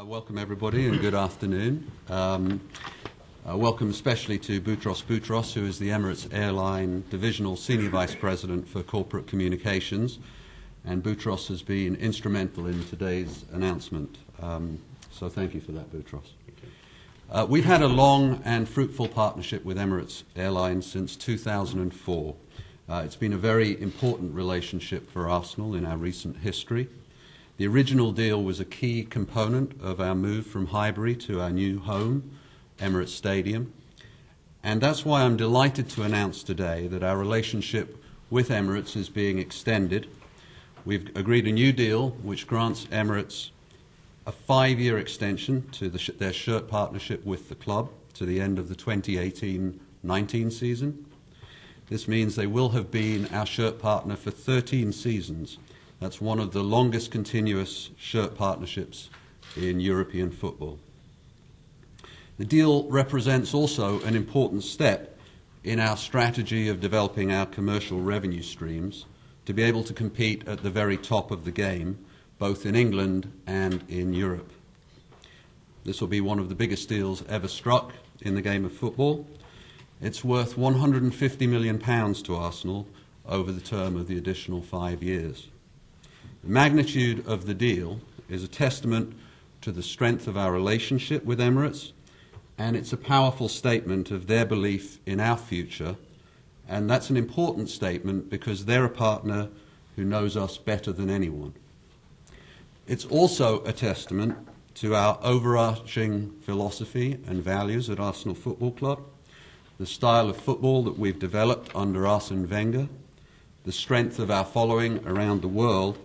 Welcome everybody and good afternoon. Welcome especially to Boutros Boutros, who is the Emirates Airline Divisional Senior Vice President for Corporate Communications, and Boutros has been instrumental in today's announcement. So thank you for that, Boutros. We've had a long and fruitful partnership with Emirates Airline since 2004. It's been a very important relationship for Arsenal in our recent history. The original deal was a key component of our move from Highbury to our new home, Emirates Stadium. And that's why I'm delighted to announce today that our relationship with Emirates is being extended. We've agreed a new deal which grants Emirates a 5-year extension to their shirt partnership with the club to the end of the 2018-19 season. This means they will have been our shirt partner for 13 seasons. That's one of the longest continuous shirt partnerships in European football. The deal represents also an important step in our strategy of developing our commercial revenue streams to be able to compete at the very top of the game, both in England and in Europe. This will be one of the biggest deals ever struck in the game of football. It's worth £150 million to Arsenal over the term of the additional 5 years. The magnitude of the deal is a testament to the strength of our relationship with Emirates, and it's a powerful statement of their belief in our future, and that's an important statement because they're a partner who knows us better than anyone. It's also a testament to our overarching philosophy and values at Arsenal Football Club, the style of football that we've developed under Arsene Wenger, the strength of our following around the world,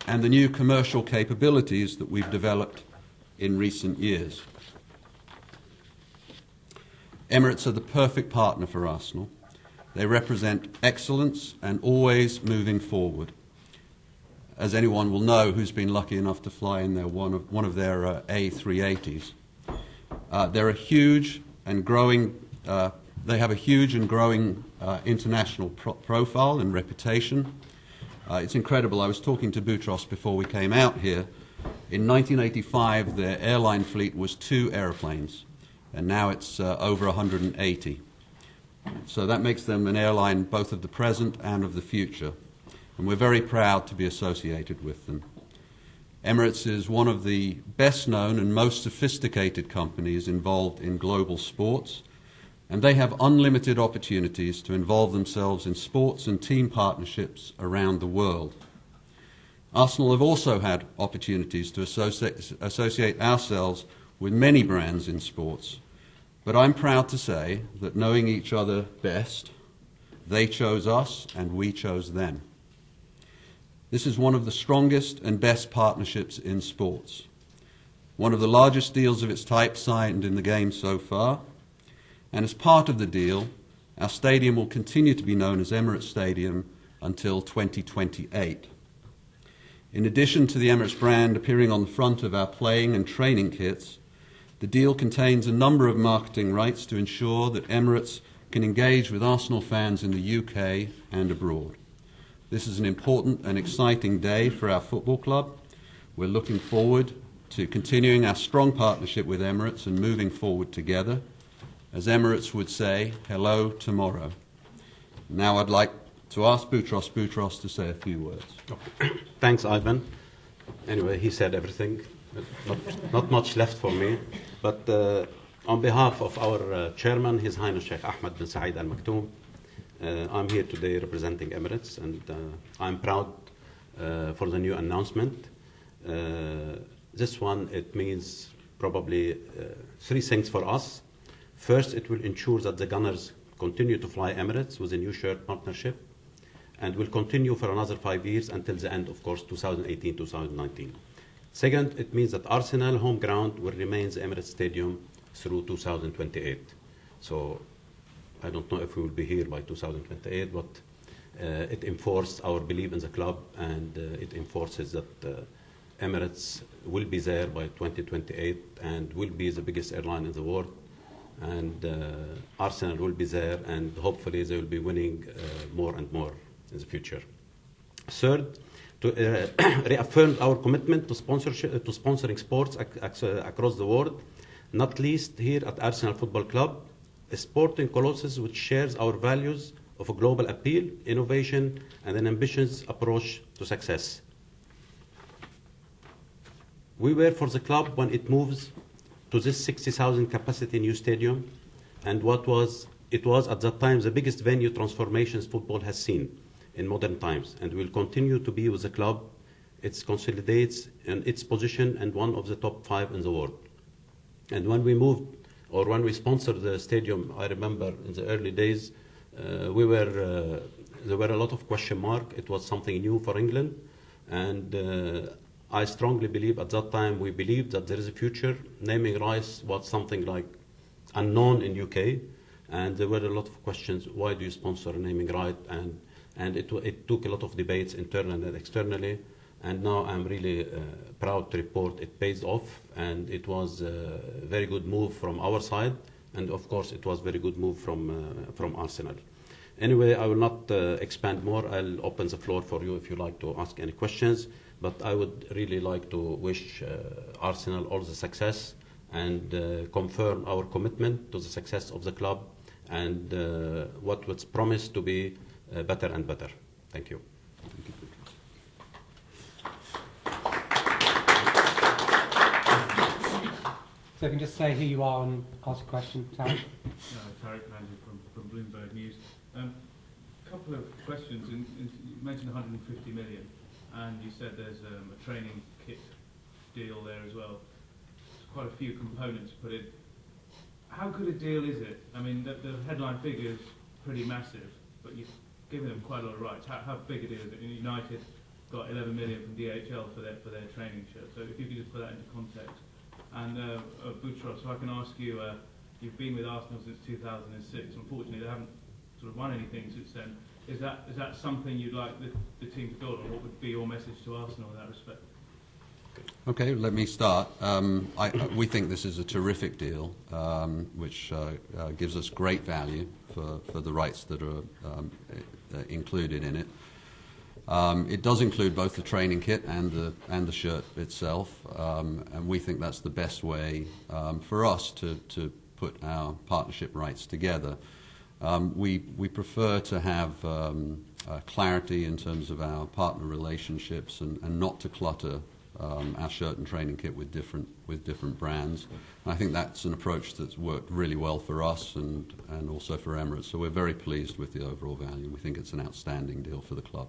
and the new commercial capabilities that we've developed in recent years. Emirates are the perfect partner for Arsenal. They represent excellence and always moving forward. As anyone will know who's been lucky enough to fly in one of their A380s. They're a huge and growing. They have a huge and growing international profile and reputation. It's incredible. I was talking to Boutros before we came out here. In 1985, their airline fleet was 2 airplanes, and now it's over 180. So that makes them an airline both of the present and of the future, and we're very proud to be associated with them. Emirates is one of the best-known and most sophisticated companies involved in global sports, and they have unlimited opportunities to involve themselves in sports and team partnerships around the world. Arsenal have also had opportunities to associate ourselves with many brands in sports, but I'm proud to say that knowing each other best, they chose us and we chose them. This is one of the strongest and best partnerships in sports, one of the largest deals of its type signed in the game so far. And as part of the deal, our stadium will continue to be known as Emirates Stadium until 2028. In addition to the Emirates brand appearing on the front of our playing and training kits, the deal contains a number of marketing rights to ensure that Emirates can engage with Arsenal fans in the UK and abroad. This is an important and exciting day for our football club. We're looking forward to continuing our strong partnership with Emirates and moving forward together. As Emirates would say, hello tomorrow. Now I'd like to ask Boutros to say a few words. Thanks, Ivan. Anyway, he said everything. Not much left for me. But on behalf of our chairman, His Highness Sheikh Ahmed bin Saeed Al Maktoum, I'm here today representing Emirates, and I'm proud for the new announcement. This one, it means probably 3 things for us. First, it will ensure that the Gunners continue to fly Emirates with a new shirt partnership, and will continue for another 5 years until the end, of course, 2018-2019. Second, it means that Arsenal home ground will remain the Emirates Stadium through 2028. So I don't know if we will be here by 2028, but it enforces our belief in the club, and it enforces that Emirates will be there by 2028 and will be the biggest airline in the world. And Arsenal will be there, and hopefully they will be winning more and more in the future. Third, reaffirmed our commitment to sponsoring sports across the world, not least here at Arsenal Football Club, a sporting colossus which shares our values of a global appeal, innovation, and an ambitious approach to success. We were for the club when it moves to this 60,000 capacity new stadium, and it was at that time the biggest venue transformations football has seen in modern times, and will continue to be with the club. It consolidates in its position and one of the top 5 in the world. And when we moved, or when we sponsored the stadium, I remember in the early days, there were a lot of question marks. It was something new for England, and I strongly believe at that time we believed that there is a future. Naming rights was something like unknown in UK, and there were a lot of questions. Why do you sponsor a naming right? And it took a lot of debates internally and externally. And now I'm really proud to report it pays off, and it was a very good move from our side, and of course it was a very good move from Arsenal. Anyway, I will not expand more. I'll open the floor for you if you like to ask any questions, but I would really like to wish Arsenal all the success and confirm our commitment to the success of the club and what was promised to be better and better. Thank you. Thank you. So if you can just say who you are and ask a question, Tarek. Tarek Manzi from Bloomberg News. A couple of questions. You mentioned 150 million, and you said there's a training kit deal there as well. There's quite a few components put in. How good a deal is it? I mean, the headline figure is pretty massive, but you've given them quite a lot of rights. How big a deal is it? United got 11 million from DHL for their training shirt. So if you could just put that into context. And Boutros, so I can ask you, you've been with Arsenal since 2006. Unfortunately, they haven't sort of won anything since then. Is that something you'd like the team to build on? What would be your message to Arsenal in that respect? Okay, let me start. We think this is a terrific deal, which gives us great value for the rights that are included in it. It does include both the training kit and the shirt itself, and we think that's the best way for us to put our partnership rights together. We prefer to have clarity in terms of our partner relationships and not to clutter our shirt and training kit with different brands. And I think that's an approach that's worked really well for us and also for Emirates. So we're very pleased with the overall value. We think it's an outstanding deal for the club.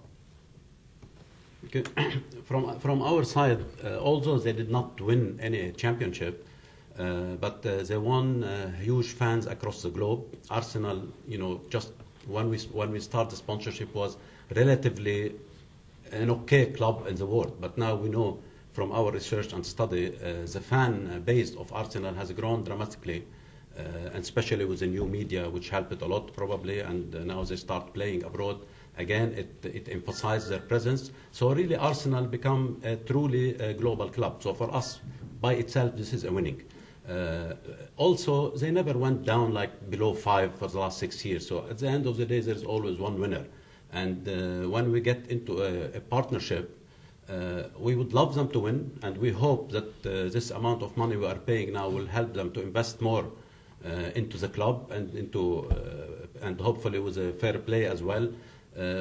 Okay. From our side, although they did not win any championship, but they won huge fans across the globe. Arsenal, just when we started the sponsorship was relatively an okay club in the world. But now we know from our research and study, the fan base of Arsenal has grown dramatically, and especially with the new media, which helped it a lot probably. And now they start playing abroad. Again, it emphasizes their presence. So really, Arsenal become a truly global club. So for us, by itself, this is a winning. Also, they never went down like below 5 for the last 6 years. So at the end of the day, there's always one winner. And when we get into a partnership, we would love them to win, and we hope that this amount of money we are paying now will help them to invest more into the club and hopefully with a fair play as well.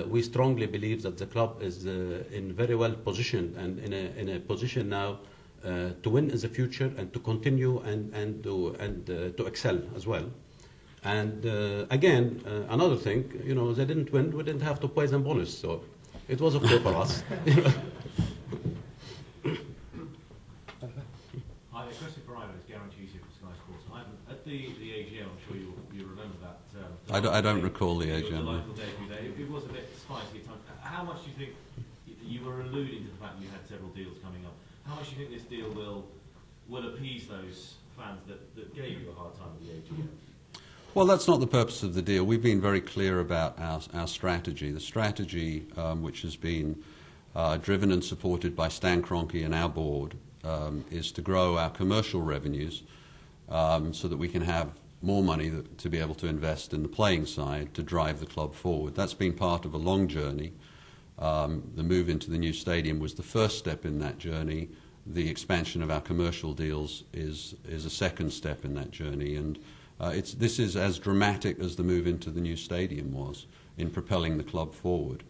We strongly believe that the club is in very well positioned and in a position now to win in the future and to continue and to excel as well. And again, another thing, they didn't win. We didn't have to pay them bonus, so it was okay for us. Hi, a question for Ivan. It's guaranteed you for Sky Sports. Ivan, at the AGM, I'm sure you remember that. I don't recall the AGM. Delightful debut there. It was a bit spicy at times. How much do you think, you were alluding to the fact that you had several deals coming up, how much do you think this deal will appease those fans that gave you a hard time at the AGM? Well, that's not the purpose of the deal. We've been very clear about our strategy. The strategy, which has been driven and supported by Stan Kroenke and our board, is to grow our commercial revenues so that we can have more money to be able to invest in the playing side to drive the club forward. That's been part of a long journey. The move into the new stadium was the first step in that journey. The expansion of our commercial deals is a second step in that journey, and this is as dramatic as the move into the new stadium was in propelling the club forward.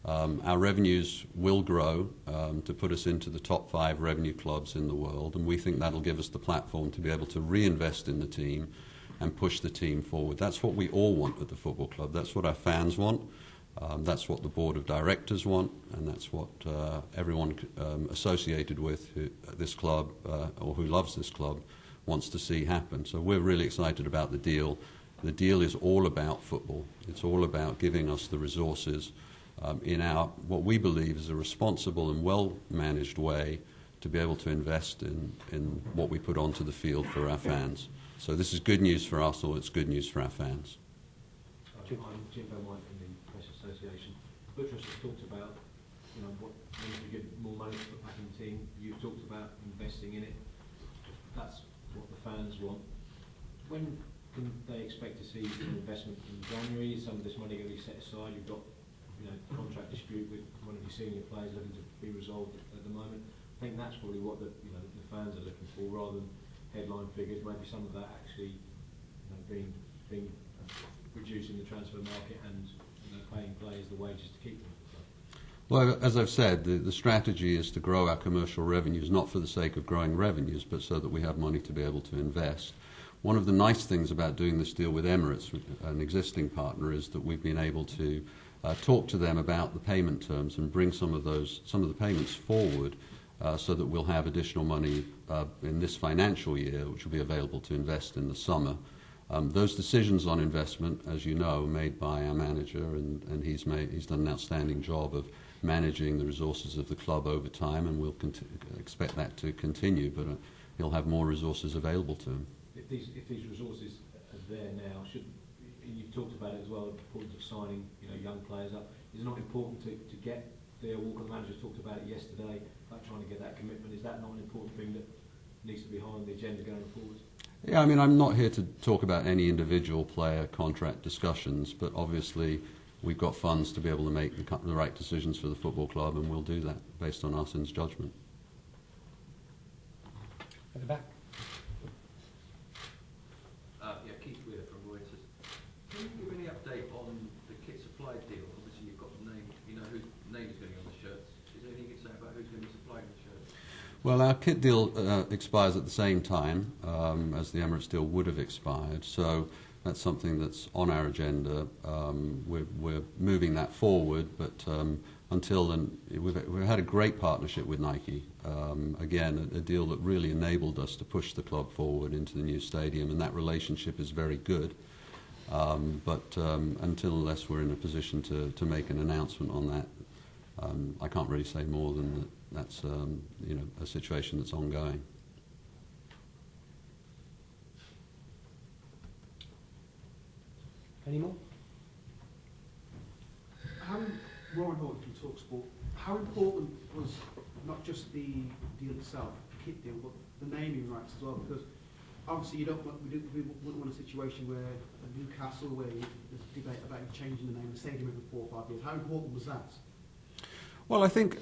Our revenues will grow to put us into the top 5 revenue clubs in the world, and we think that'll give us the platform to be able to reinvest in the team and push the team forward. That's what we all want at the football club. That's what our fans want. That's what the board of directors want, and that's what everyone associated with this club or who loves this club wants to see happen. So we're really excited about the deal. The deal is all about football. It's all about giving us the resources in what we believe is a responsible and well-managed way to be able to invest in what we put onto the field for our fans. So this is good news for Arsenal. It's good news for our fans. I'm Jim Belmont from the Press Association. Buttress has talked about, what needs to give more money to put back in the team. You've talked about investing in it. That's what the fans want. When can they expect to see an investment in January? Is some of this money going to be set aside? You've got, contract dispute with one of your senior players looking to be resolved at the moment. I think that's probably what the fans are looking for, rather than headline figures. Maybe some of that actually being reducing the transfer market and paying players the wages to keep them. Well, as I've said, the strategy is to grow our commercial revenues, not for the sake of growing revenues, but so that we have money to be able to invest. One of the nice things about doing this deal with Emirates, an existing partner, is that we've been able to talk to them about the payment terms and bring some of the payments forward so that we'll have additional money in this financial year, which will be available to invest in the summer. Those decisions on investment, as you know, are made by our manager, and he's done an outstanding job of managing the resources of the club over time, and we'll expect that to continue, but he'll have more resources available to him. If these resources are there now, you've talked about it as well, the importance of signing young players up. Is it not important to get Theo Walker, the manager talked about it yesterday, about trying to get that commitment? Is that not an important thing that needs to be high on the agenda going forward? Yeah, I mean, I'm not here to talk about any individual player contract discussions, but obviously we've got funds to be able to make the right decisions for the football club, and we'll do that based on Arsene's judgment. At the back. Keith Weir from Reuters. Can you give any update on the kit supply deal? Obviously, you've got the name, whose name is going to be on the shirts. Is there anything you can say about who's going to be supplying the shirts? Well, our kit deal expires at the same time as the Emirates deal would have expired, so that's something that's on our agenda. We're moving that forward, but until then, we've had a great partnership with Nike. Again, a deal that really enabled us to push the club forward into the new stadium, and that relationship is very good. But unless we're in a position to make an announcement on that, I can't really say more than that. That's a situation that's ongoing. Any more? Rowan Horton from TalkSport. How important was not just the deal itself, the kit deal, but the naming rights as well? Because obviously we wouldn't want a situation where Newcastle, where there's debate about changing the name of the stadium every 4 or 5 years. How important was that? Well, I think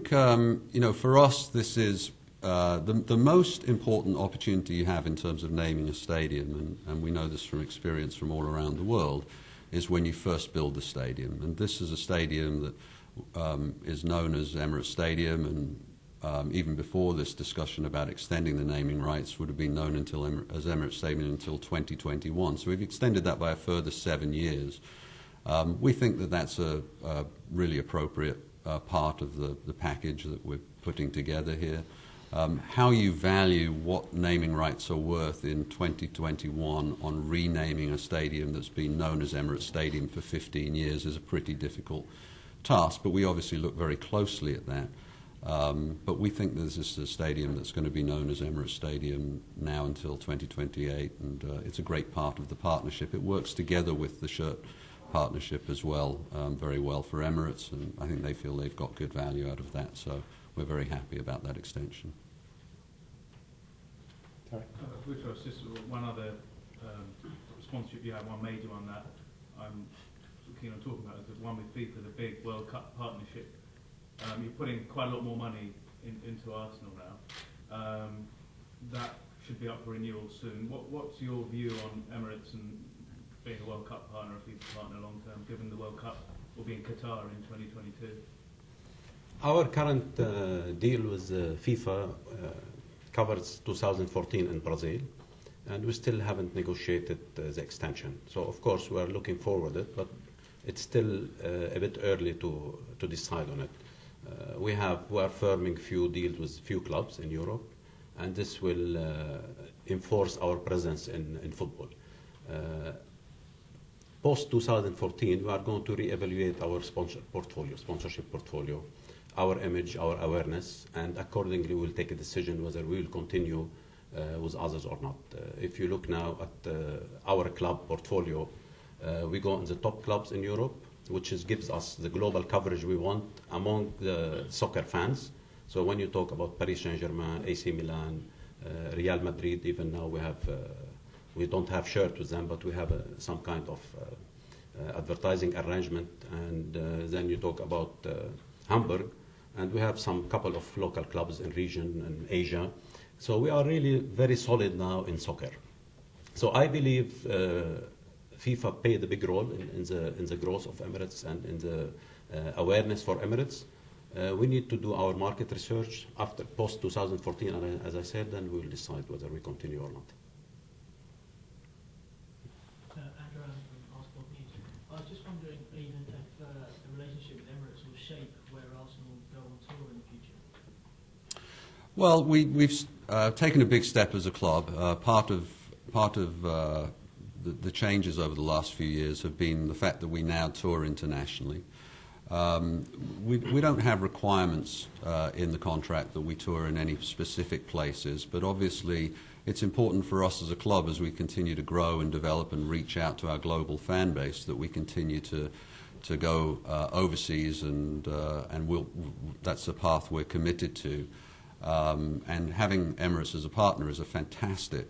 for us this is the most important opportunity you have in terms of naming a stadium, and we know this from experience from all around the world, is when you first build the stadium. And this is a stadium that is known as Emirates Stadium, and even before this discussion about extending the naming rights would have been known as Emirates Stadium until 2021. So we've extended that by a further 7 years. We think that that's a really appropriate part of the package that we're putting together here. How you value what naming rights are worth in 2021 on renaming a stadium that's been known as Emirates Stadium for 15 years is a pretty difficult task, but we obviously look very closely at that. But we think this is a stadium that's going to be known as Emirates Stadium now until 2028, and it's a great part of the partnership. It works together with the shirt partnership as well, very well for Emirates, and I think they feel they've got good value out of that, so we're very happy about that extension. Just one other sponsorship you had, one major one that I'm keen on talking about is the one with FIFA, the big World Cup partnership. You're putting quite a lot more money into Arsenal now. That should be up for renewal soon. What's your view on Emirates and being a World Cup partner, a FIFA partner long term, given the World Cup will be in Qatar in 2022? Our current deal with FIFA covers 2014 in Brazil, and we still haven't negotiated the extension. So, of course, we are looking forward it, but it's still a bit early to decide on it. We are firming few deals with few clubs in Europe, and this will enforce our presence in football. Post 2014, we are going to reevaluate our sponsorship portfolio, our image, our awareness, and accordingly we'll take a decision whether we will continue with others or not. If you look now at our club portfolio, we go in the top clubs in Europe, which gives us the global coverage we want among the soccer fans. So when you talk about Paris Saint-Germain, AC Milan, Real Madrid, even now we don't have shirt with them, but we have some kind of advertising arrangement. And then you talk about Hamburg, and we have some couple of local clubs in region and Asia. So we are really very solid now in soccer. So I believe FIFA played a big role in the growth of Emirates and in the awareness for Emirates. We need to do our market research after post 2014, and as I said, then we will decide whether we continue or not. Andrew Allen from Arsenal News. I was just wondering even if the relationship with Emirates will shape where Arsenal go on tour in the future. Well, we've taken a big step as a club. Part of the changes over the last few years have been the fact that we now tour internationally. We don't have requirements in the contract that we tour in any specific places, but obviously it's important for us as a club, as we continue to grow and develop and reach out to our global fan base, that we continue to go overseas, and that's a path we're committed to. And having Emirates as a partner is a fantastic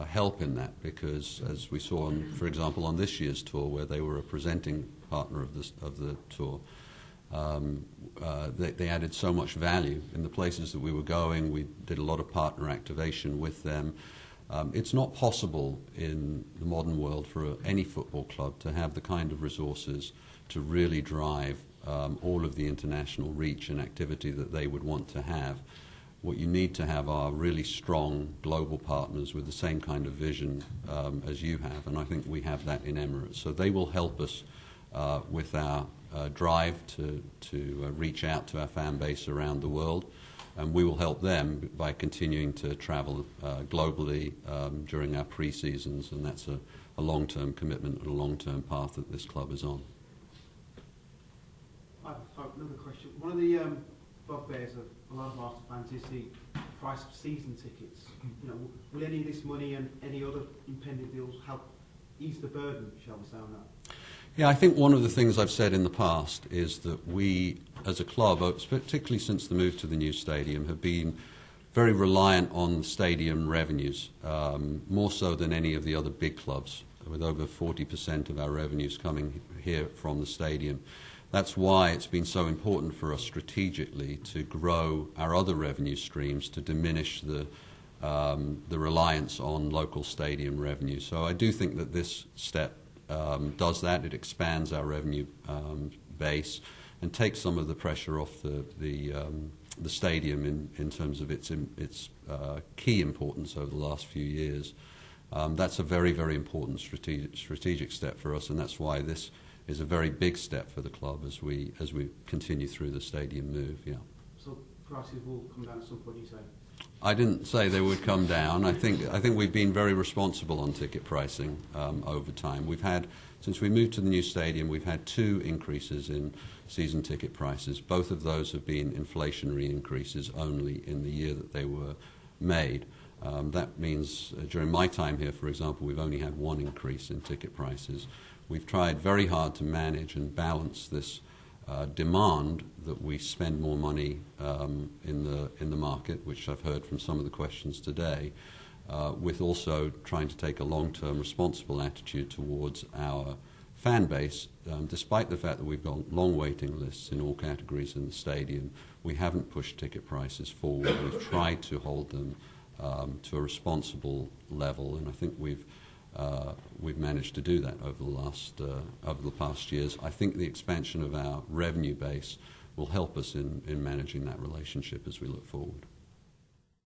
help in that, because as we saw, for example, on this year's tour, where they were a presenting partner of the tour, they added so much value in the places that we were going. We did a lot of partner activation with them. It's not possible in the modern world for any football club to have the kind of resources to really drive all of the international reach and activity that they would want to have. What you need to have are really strong global partners with the same kind of vision as you have, and I think we have that in Emirates. So they will help us with our drive to reach out to our fan base around the world, and we will help them by continuing to travel globally during our pre-seasons, and that's a long-term commitment and a long-term path that this club is on. I have another question. One of the bugbears of a lot of Arsenal fans is the price of season tickets. You know, will any of this money and any other impending deals help ease the burden, shall we say, on that? Yeah, I think one of the things I've said in the past is that we, as a club, particularly since the move to the new stadium, have been very reliant on stadium revenues, more so than any of the other big clubs, with over 40% of our revenues coming here from the stadium. That's why it's been so important for us strategically to grow our other revenue streams, to diminish the reliance on local stadium revenue. So I do think that this step does that. It expands our revenue base and takes some of the pressure off the stadium in terms of its key importance over the last few years. That's a very, very important strategic step for us, and that's why this is a very big step for the club as we continue through the stadium move. Yeah. So prices will come down at some point, you say? I didn't say they would come down. I think we've been very responsible on ticket pricing over time. Since we moved to the new stadium, we've had 2 increases in season ticket prices. Both of those have been inflationary increases only in the year that they were made. That means during my time here, for example, we've only had 1 increase in ticket prices. We've tried very hard to manage and balance this demand that we spend more money in the market, which I've heard from some of the questions today, with also trying to take a long-term responsible attitude towards our fan base, despite the fact that we've got long waiting lists in all categories in the stadium, we haven't pushed ticket prices forward. We've tried to hold them to a responsible level, and I think we've managed to do that over the past years. I think the expansion of our revenue base will help us in managing that relationship as we look forward.